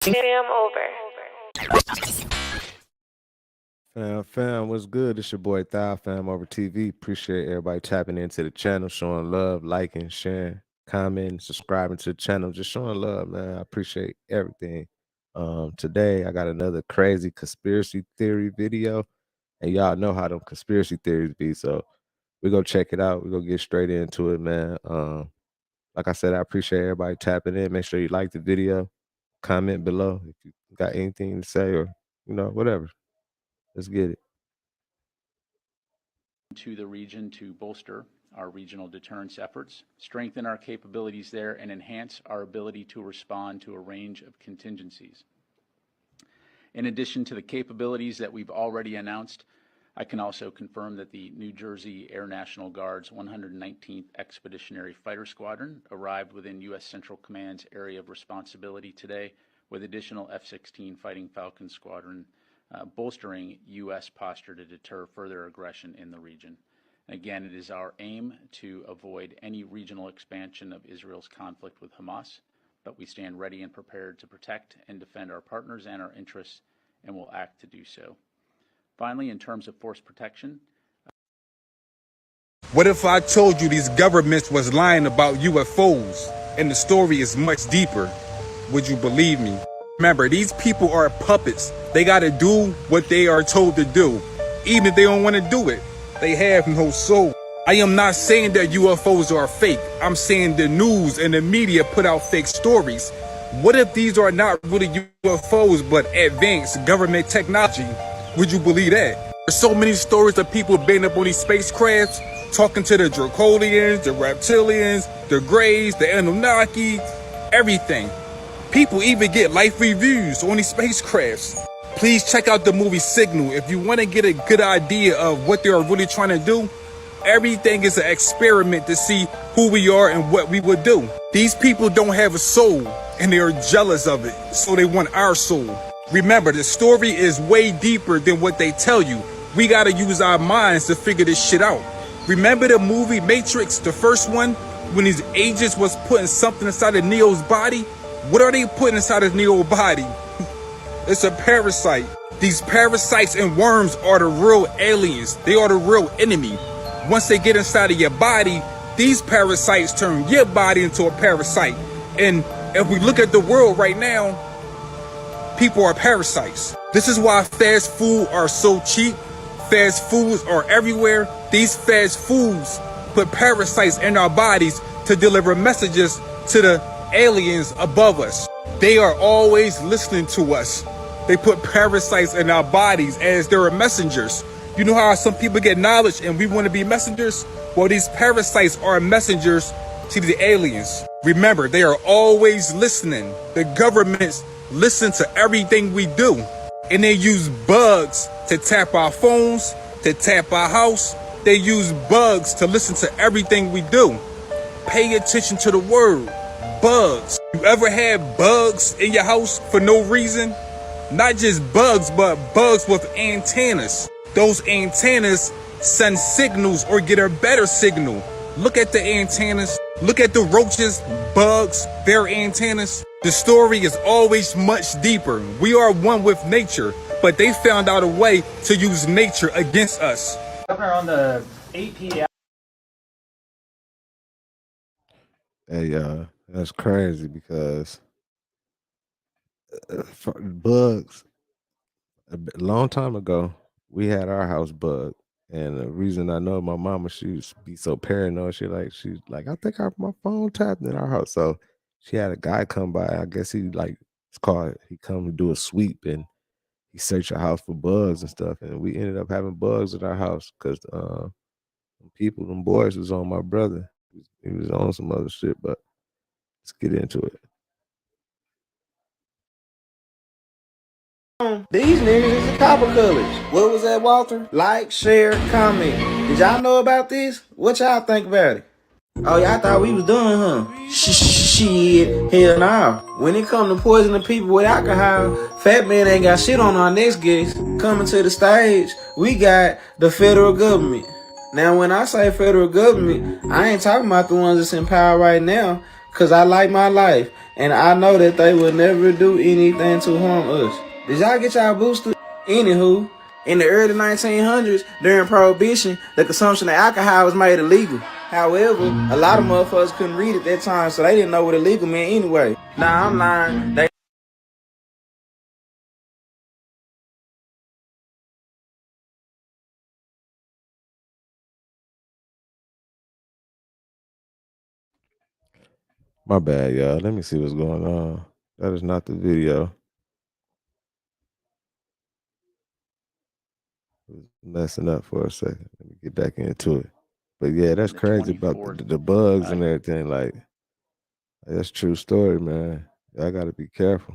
Famover. Fam, what's good? It's your boy Famover TV. Appreciate everybody tapping into the channel, showing love, liking, sharing, commenting, subscribing to the channel, just showing love, man. I appreciate everything. Today I got another crazy conspiracy theory video, and y'all know how them conspiracy theories be, so we're gonna check it out. We're gonna get straight into it, man. Like I said, I appreciate everybody tapping in. Make sure you like the video, comment below if you got anything to say or whatever. Let's get it. To the region to bolster our regional deterrence efforts, strengthen our capabilities there, and enhance our ability to respond to a range of contingencies. In addition to the capabilities that we've already announced, I can also confirm that the New Jersey Air National Guard's 119th Expeditionary Fighter Squadron arrived within U.S. Central Command's area of responsibility today, with additional F-16 Fighting Falcon Squadron bolstering U.S. posture to deter further aggression in the region. Again, it is our aim to avoid any regional expansion of Israel's conflict with Hamas, but we stand ready and prepared to protect and defend our partners and our interests, and will act to do so. Finally, in terms of force protection, what if I told you these governments was lying about UFOs and the story is much deeper? Would you believe me? Remember, these people are puppets. They gotta do what they are told to do. Even if they don't want to do it, they have no soul. I am not saying that UFOs are fake. I'm saying the news and the media put out fake stories. What if these are not really UFOs but advanced government technology? Would you believe that? There's so many stories of people being up on these spacecrafts, talking to the Dracolians, the Reptilians, the Greys, the Anunnaki, everything. People even get life reviews on these spacecrafts. Please check out the movie Signal if you want to get a good idea of what they are really trying to do. Everything is an experiment to see who we are and what we would do. These people don't have a soul and they are jealous of it, so they want our soul. Remember, the story is way deeper than what they tell you. We gotta use our minds to figure this shit out. Remember the movie Matrix, the first one, when these agents was putting something inside of Neo's body? What are they putting inside of Neo's body? It's a parasite. These parasites and worms are the real aliens. They are the real enemy. Once they get inside of your body, these parasites turn your body into a parasite. And if we look at the world right now, people are parasites. This is why fast food are so cheap. Fast foods are everywhere. These fast foods put parasites in our bodies to deliver messages to the aliens above us. They are always listening to us. They put parasites in our bodies as their messengers. You know how some people get knowledge and we want to be messengers? Well, these parasites are messengers to the aliens. Remember, they are always listening. The governments listen to everything we do. And they use bugs to tap our phones, to tap our house. They use bugs to listen to everything we do. Pay attention to the word, bugs. You ever had bugs in your house for no reason? Not just bugs, but bugs with antennas. Those antennas send signals or get a better signal. Look at the antennas. Look at the roaches, bugs, their antennas. The story is always much deeper. We are one with nature, but they found out a way to use nature against us. Governor, on the AP. Hey, that's crazy because bugs. A long time ago, we had our house bugged, and the reason I know my mama, she used to be so paranoid. She's like, I think my phone tapped in our house. So she had a guy come by. I guess he come to do a sweep and he searched our house for bugs and stuff. And we ended up having bugs in our house because them boys was on my brother. He was on some other shit, but let's get into it. These niggas is a copper colors. What was that, Walter? Like, share, comment. Did y'all know about this? What y'all think about it? Oh, y'all thought we was done, huh? Shit, hell no. When it come to poisoning people with alcohol, Fat Man ain't got shit on our next guest. Coming to the stage, we got the federal government. Now, when I say federal government, I ain't talking about the ones that's in power right now, cause I like my life. And I know that they will never do anything to harm us. Did y'all get y'all booster? Anywho, in the early 1900s, during Prohibition, the consumption of alcohol was made illegal. However, a lot of motherfuckers couldn't read at that time, so they didn't know what illegal meant anyway. Nah, I'm lying. My bad, y'all. Let me see what's going on. That is not the video. It was messing up for a second. Let me get back into it. But yeah, that's The crazy about 24th. the bugs and everything. Like, that's true story, man. Y'all got to be careful,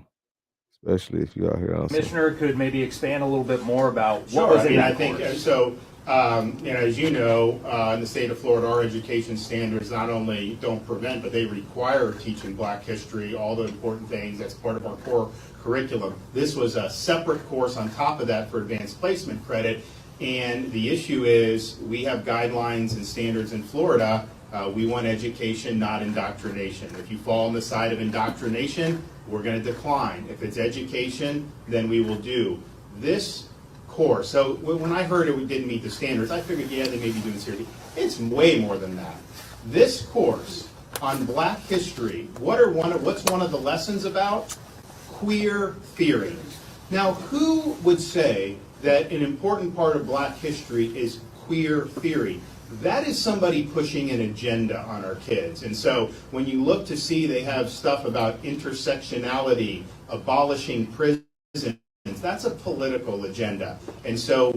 especially if you out here on some. Commissioner could maybe expand a little bit more about what Sure. was I in mean, that I think course. so. As you know, in the state of Florida, our education standards not only don't prevent, but they require teaching Black history, all the important things. That's part of our core curriculum. This was a separate course on top of that for advanced placement credit. And the issue is we have guidelines and standards in Florida. We want education, not indoctrination. If you fall on the side of indoctrination, we're going to decline. If it's education, then we will do. This course, so when I heard it didn't meet the standards, I figured, yeah, they may be doing serious. It's way more than that. This course on Black history, what's one of the lessons about? Queer theory. Now, who would say that an important part of Black history is queer theory? That is somebody pushing an agenda on our kids. And so when you look to see they have stuff about intersectionality, abolishing prisons, that's a political agenda. And so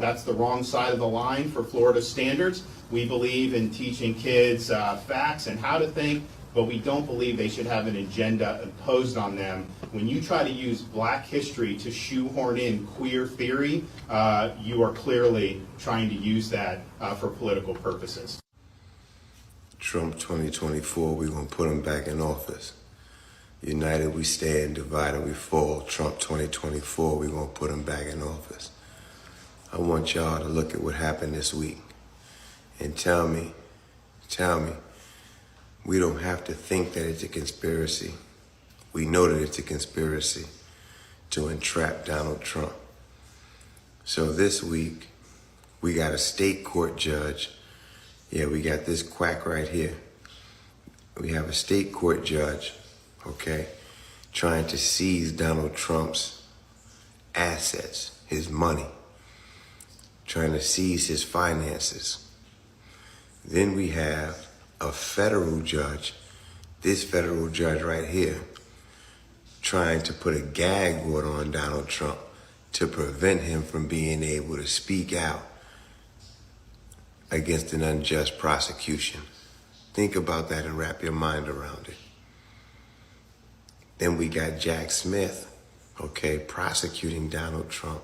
that's the wrong side of the line for Florida standards. We believe in teaching kids facts and how to think, but we don't believe they should have an agenda imposed on them. When you try to use Black history to shoehorn in queer theory, you are clearly trying to use that for political purposes. Trump 2024, we're going to put him back in office. United we stand, divided we fall. Trump 2024, we're going to put him back in office. I want y'all to look at what happened this week and tell me, we don't have to think that it's a conspiracy. We know that it's a conspiracy to entrap Donald Trump. So this week, we got a state court judge. Yeah, we got this quack right here. We have a state court judge, okay, trying to seize Donald Trump's assets, his money, trying to seize his finances. Then we have a federal judge, this federal judge right here, trying to put a gag order on Donald Trump to prevent him from being able to speak out against an unjust prosecution. Think about that and wrap your mind around it. Then we got Jack Smith, okay, prosecuting Donald Trump.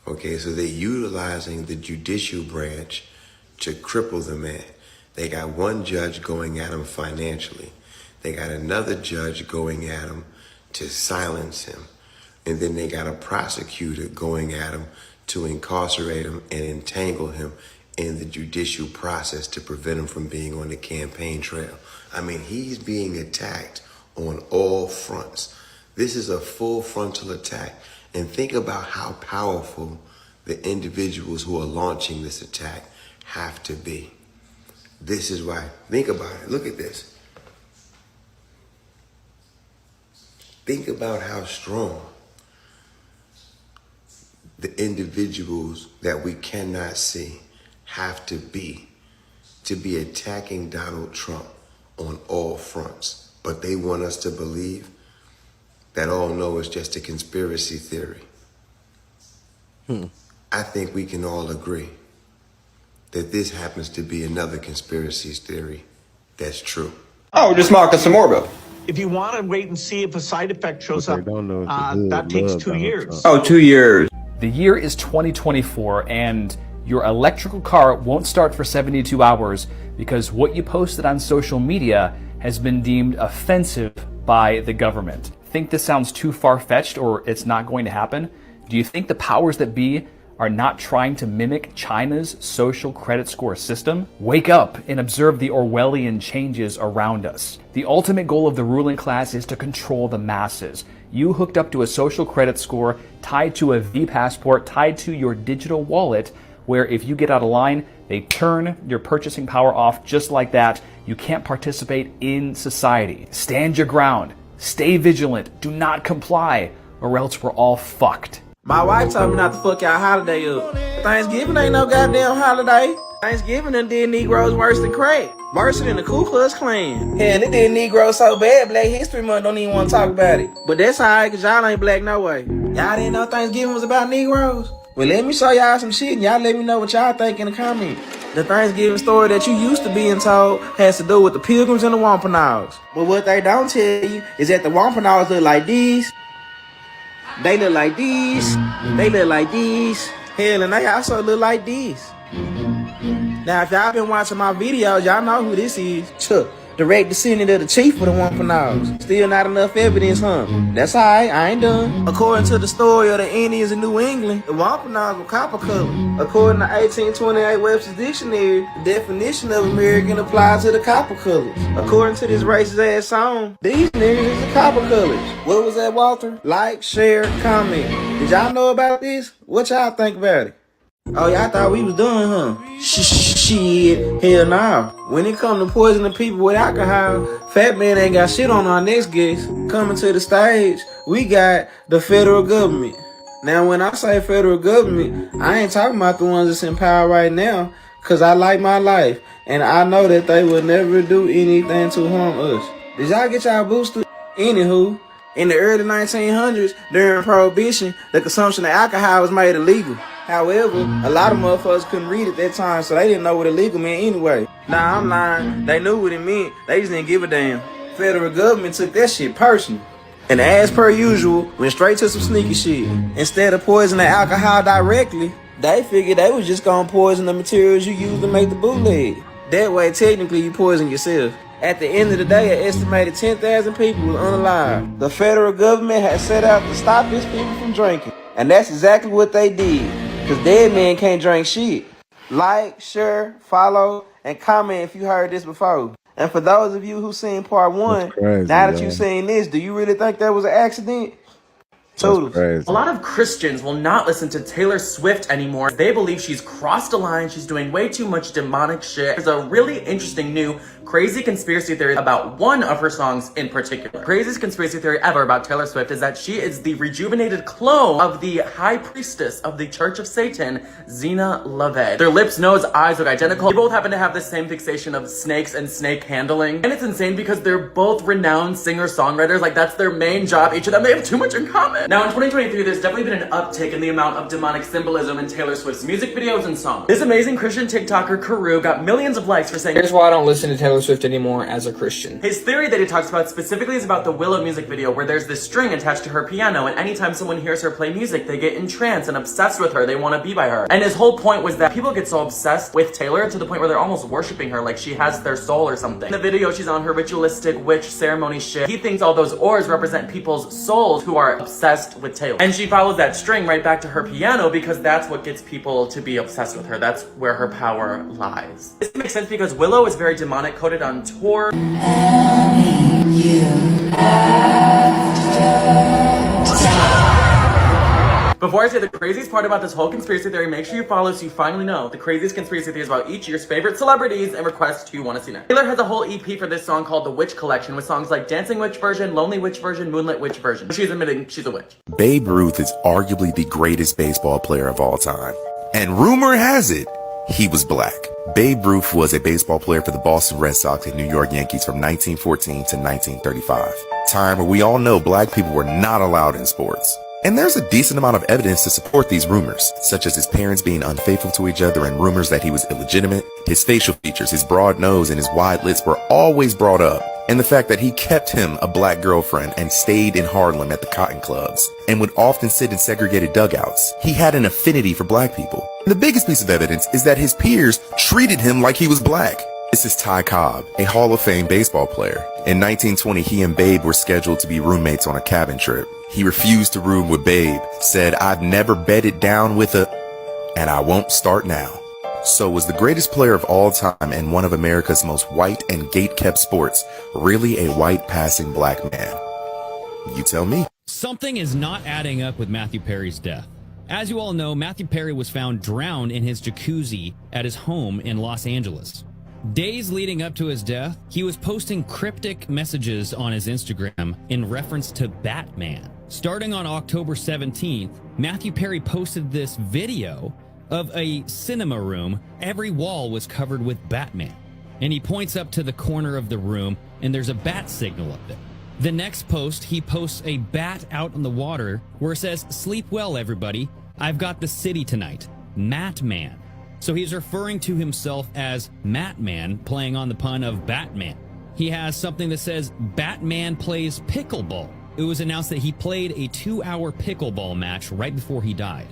Okay, so they're utilizing the judicial branch to cripple the man. They got one judge going at him financially. They got another judge going at him to silence him. And then they got a prosecutor going at him to incarcerate him and entangle him in the judicial process to prevent him from being on the campaign trail. I mean, he's being attacked on all fronts. This is a full frontal attack. And think about how powerful the individuals who are launching this attack have to be. This is why, think about it, look at this. Think about how strong the individuals that we cannot see have to be attacking Donald Trump on all fronts. But they want us to believe that all no is just a conspiracy theory. I think we can all agree that this happens to be another conspiracy theory that's true. Oh, just mark us some more, Bill. If you want to wait and see if a side effect shows What they up, don't know is the hood that takes love 2 Donald years. Trump. Oh, 2 years. The year is 2024, and your electrical car won't start for 72 hours because what you posted on social media has been deemed offensive by the government. Think this sounds too far-fetched or it's not going to happen? Do you think the powers that be are not trying to mimic China's social credit score system? Wake up and observe the Orwellian changes around us. The ultimate goal of the ruling class is to control the masses. You hooked up to a social credit score tied to a V-passport, tied to your digital wallet, where if you get out of line, they turn your purchasing power off just like that. You can't participate in society. Stand your ground. Stay vigilant. Do not comply, or else we're all fucked. My wife told me not to fuck y'all holiday up. Thanksgiving ain't no goddamn holiday. Thanksgiving done did Negroes worse than crack. Worse than the Ku Klux Klan. Hell, it did Negroes so bad, Black History Month don't even want to talk about it. But that's alright, cause y'all ain't black no way. Y'all didn't know Thanksgiving was about Negroes? Well, let me show y'all some shit and y'all let me know what y'all think in the comments. The Thanksgiving story that you used to being told has to do with the Pilgrims and the Wampanoags. But what they don't tell you is that the Wampanoags look like these. They look like these. They look like these. Hell, and they also look like these. Now, if y'all been watching my videos, y'all know who this is. Chuck, direct descendant of the chief of the Wampanoags. Still not enough evidence, huh? That's alright, I ain't done. According to the story of the Indians in New England, the Wampanoags were copper colored. According to 1828 Webster's Dictionary, the definition of American applies to the copper colors. According to this racist ass song, these niggas is the copper colors. What was that, Walter? Like, share, comment. Did y'all know about this? What y'all think about it? Oh, y'all thought we was done, huh? Shit, hell no. When it come to poisoning people with alcohol, Fat Man ain't got shit on our next guest. Coming to the stage, we got the federal government. Now, when I say federal government, I ain't talking about the ones that's in power right now, cause I like my life, and I know that they will never do anything to harm us. Did y'all get y'all boosted? Anywho, in the early 1900s, during Prohibition, the consumption of alcohol was made illegal. However, a lot of motherfuckers couldn't read at that time, so they didn't know what illegal meant anyway. Nah, I'm lying. They knew what it meant. They just didn't give a damn. Federal government took that shit personal. And as per usual, went straight to some sneaky shit. Instead of poisoning alcohol directly, they figured they was just gonna poison the materials you use to make the bootleg. That way, technically, you poison yourself. At the end of the day, an estimated 10,000 people was unalive. The federal government had set out to stop its people from drinking. And that's exactly what they did. Cause dead men can't drink shit. Like, share, follow, and comment if you heard this before. And for those of you who seen part one, crazy, now that you've seen this, do you really think that was an accident? That's crazy. A lot of Christians will not listen to Taylor Swift anymore. They believe she's crossed a line, she's doing way too much demonic shit. There's a really interesting new crazy conspiracy theory about one of her songs in particular. Craziest conspiracy theory ever about Taylor Swift is that she is the rejuvenated clone of the high priestess of the Church of Satan, Zena Lovett. Their lips, nose, eyes look identical. They both happen to have the same fixation of snakes and snake handling. And it's insane because they're both renowned singer-songwriters. Like, that's their main job. Each of them, they have too much in common. Now, in 2023, there's definitely been an uptick in the amount of demonic symbolism in Taylor Swift's music videos and songs. This amazing Christian TikToker, Karu, got millions of likes for saying, "Here's why I don't listen to Taylor Swift anymore as a Christian." His theory that he talks about specifically is about the Willow music video, where there's this string attached to her piano, and anytime someone hears her play music, they get entranced and obsessed with her. They want to be by her. And his whole point was that people get so obsessed with Taylor to the point where they're almost worshiping her, like she has their soul or something. In the video, she's on her ritualistic witch ceremony shit. He thinks all those oars represent people's souls who are obsessed with Taylor. And she follows that string right back to her piano because that's what gets people to be obsessed with her. That's where her power lies. This makes sense because Willow is very demonic coded on tour. Before I say the craziest part about this whole conspiracy theory, make sure you follow so you finally know the craziest conspiracy theories about each year's favorite celebrities and request who you want to see next. Taylor has a whole EP for this song called The Witch Collection with songs like Dancing Witch version, Lonely Witch version, Moonlit Witch version. She's admitting she's a witch. Babe Ruth is arguably the greatest baseball player of all time. And rumor has it, he was black. Babe Ruth was a baseball player for the Boston Red Sox and New York Yankees from 1914 to 1935. Time where we all know black people were not allowed in sports. And there's a decent amount of evidence to support these rumors, such as his parents being unfaithful to each other and rumors that he was illegitimate. His facial features, his broad nose, and his wide lips were always brought up. And the fact that he kept him a black girlfriend and stayed in Harlem at the cotton clubs and would often sit in segregated dugouts. He had an affinity for black people. And the biggest piece of evidence is that his peers treated him like he was black. This is Ty Cobb, a Hall of Fame baseball player. In 1920, he and Babe were scheduled to be roommates on a cabin trip. He refused to room with Babe, said, "I've never bedded down with a..." and I won't start now. So was the greatest player of all time and one of America's most white and gate-kept sports really a white passing black man? You tell me. Something is not adding up with Matthew Perry's death. As you all know, Matthew Perry was found drowned in his jacuzzi at his home in Los Angeles. Days leading up to his death, he was posting cryptic messages on his Instagram in reference to Batman. Starting on October 17th, Matthew Perry posted this video of a cinema room. Every wall was covered with Batman. And he points up to the corner of the room, and there's a bat signal up there. The next post, he posts a bat out on the water where it says, "Sleep well, everybody. I've got the city tonight. Matman." So he's referring to himself as Matman, playing on the pun of Batman. He has something that says, "Batman plays pickleball." It was announced that he played a 2-hour pickleball match right before he died.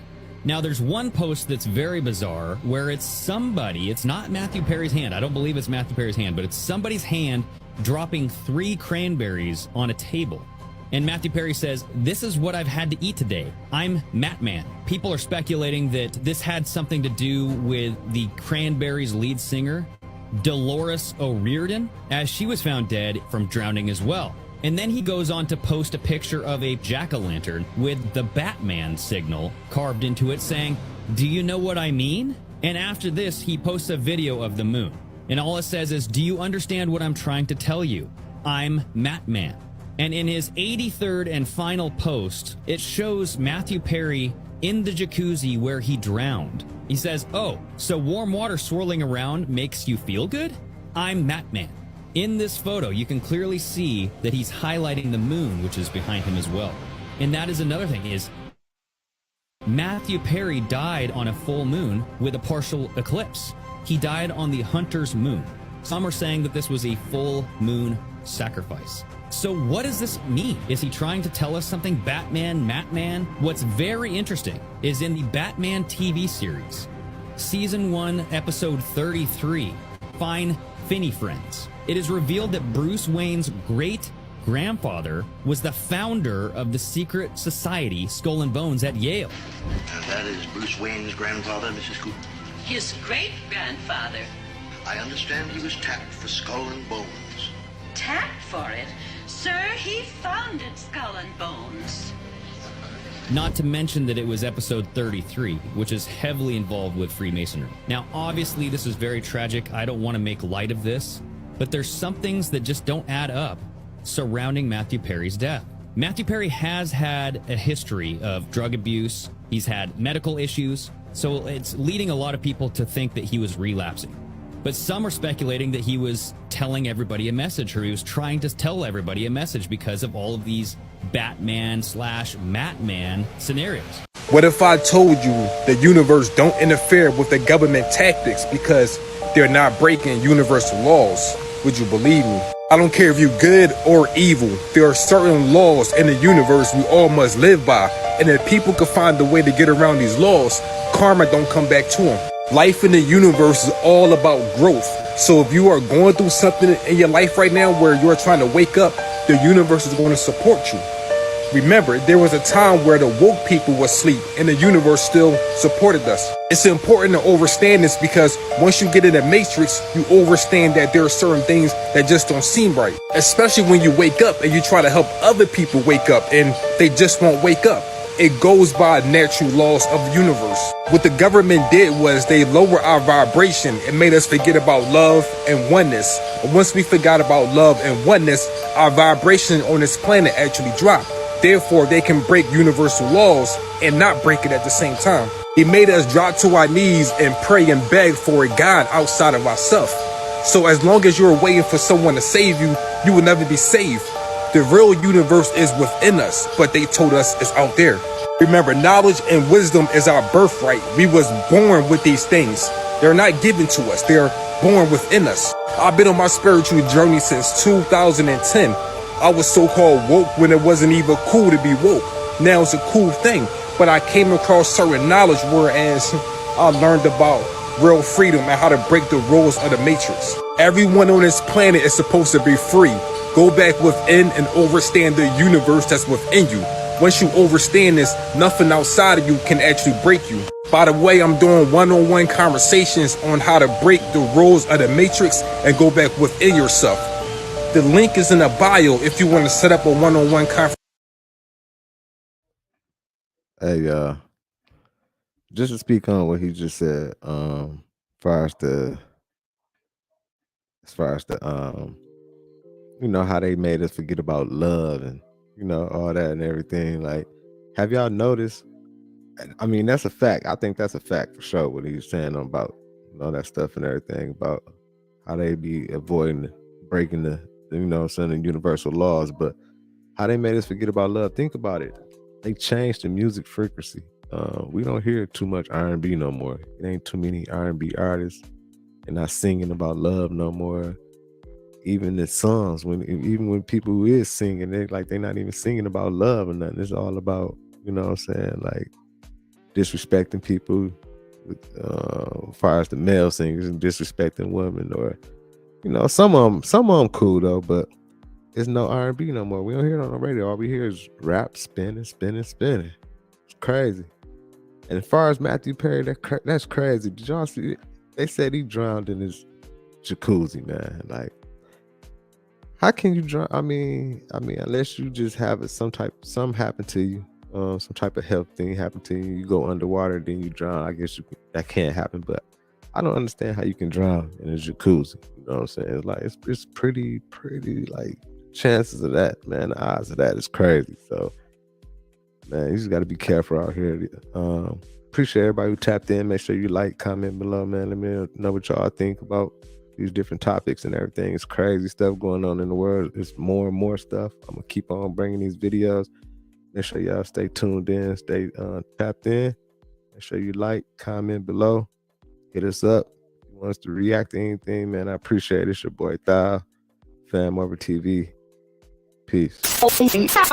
Now, there's one post that's very bizarre where it's somebody, it's not Matthew Perry's hand. I don't believe it's Matthew Perry's hand, but it's somebody's hand dropping 3 cranberries on a table. And Matthew Perry says, "This is what I've had to eat today. I'm Matman." People are speculating that this had something to do with the Cranberries lead singer, Dolores O'Riordan, as she was found dead from drowning as well. And then he goes on to post a picture of a jack-o'-lantern with the Batman signal carved into it saying, "Do you know what I mean?" And after this, he posts a video of the moon. And all it says is, "Do you understand what I'm trying to tell you? I'm Matman." And in his 83rd and final post, it shows Matthew Perry in the jacuzzi where he drowned. He says, "Oh, so warm water swirling around makes you feel good? I'm Matman." In this photo, you can clearly see that he's highlighting the moon, which is behind him as well. And that is another thing, is Matthew Perry died on a full moon with a partial eclipse. He died on the hunter's moon. Some are saying that this was a full moon sacrifice. So what does this mean? Is he trying to tell us something? Batman, Matman? What's very interesting is in the Batman TV series, Season 1, Episode 33, Fine Finny Friends, it is revealed that Bruce Wayne's great-grandfather was the founder of the secret society Skull and Bones at Yale. And that is Bruce Wayne's grandfather, Mrs. Cooper? His great-grandfather. I understand he was tapped for Skull and Bones. Tapped for it? Sir, he founded Skull and Bones. Not to mention that it was episode 33, which is heavily involved with Freemasonry. Now, obviously, this is very tragic. I don't want to make light of this, but there's some things that just don't add up surrounding Matthew Perry's death. Matthew Perry has had a history of drug abuse. He's had medical issues, so it's leading a lot of people to think that he was relapsing. But some are speculating that he was telling everybody a message, or he was trying to tell everybody a message because of all of these Batman/Matman scenarios. What if I told you the universe don't interfere with the government tactics because they're not breaking universal laws? Would you believe me? I don't care if you're good or evil. There are certain laws in the universe we all must live by. And if people can find a way to get around these laws, karma don't come back to them. Life in the universe is all about growth. So if you are going through something in your life right now where you're trying to wake up, the universe is going to support you. Remember, there was a time where the woke people were asleep and the universe still supported us. It's important to understand this because once you get in the matrix, you understand that there are certain things that just don't seem right. Especially when you wake up and you try to help other people wake up and they just won't wake up. It goes by natural laws of the universe. What the government did was they lowered our vibration and made us forget about love and oneness. And once we forgot about love and oneness, our vibration on this planet actually dropped. Therefore, they can break universal laws and not break it at the same time. They made us drop to our knees and pray and beg for a God outside of ourselves. So as long as you're waiting for someone to save you, you will never be saved. The real universe is within us, but they told us it's out there. Remember, knowledge and wisdom is our birthright. We was born with these things. They're not given to us. They're born within us. I've been on my spiritual journey since 2010. I was so-called woke when it wasn't even cool to be woke. Now it's a cool thing. But I came across certain knowledge whereas I learned about real freedom and how to break the rules of the matrix. Everyone on this planet is supposed to be free. Go back within and understand the universe that's within you. Once you understand this, nothing outside of you can actually break you. By the way, I'm doing one-on-one conversations on how to break the rules of the matrix and go back within yourself. The link is in the bio if you want to set up a one-on-one conversation. Hey, just to speak on what he just said, as far as the you know, how they made us forget about love and, you know, all that and everything. Like, have y'all noticed? I mean, that's a fact. I think that's a fact for sure, what he was saying about, you know, that stuff and everything about how they be avoiding breaking the you know what I'm saying, the universal laws, but how they made us forget about love. Think about it. They changed the music frequency. We don't hear too much R&B no more. It ain't too many R&B artists and not singing about love no more. Even the songs, even when people who is singing, they're not even singing about love or nothing. It's all about, you know what I'm saying, like disrespecting people, as far as the male singers, and disrespecting women, or you know, some of them cool though, but it's no R&B no more. We don't hear it on the radio. All we hear is rap, spinning. It's crazy. And as far as Matthew Perry, that's crazy. Did y'all see it? They said he drowned in his jacuzzi, man. Like, how can you drown? I mean, unless you just have something happen to you, some type of health thing happen to you, you go underwater, then you drown. I guess that can't happen, but I don't understand how you can drown in a jacuzzi. You know what I'm saying? It's like it's pretty like chances of that, man. The odds of that is crazy. So, man, you just got to be careful out here. Appreciate everybody who tapped in. Make sure you like, comment below, man. Let me know what y'all think about these different topics and everything. It's crazy stuff going on in the world. It's more and more stuff. I'm gonna keep on bringing these videos. Make sure y'all stay tuned in, stay tapped in. Make sure you like, comment below, hit us up. If you want us to react to anything, man, I appreciate it. It's your boy Thou, Famover TV. Peace. Famover.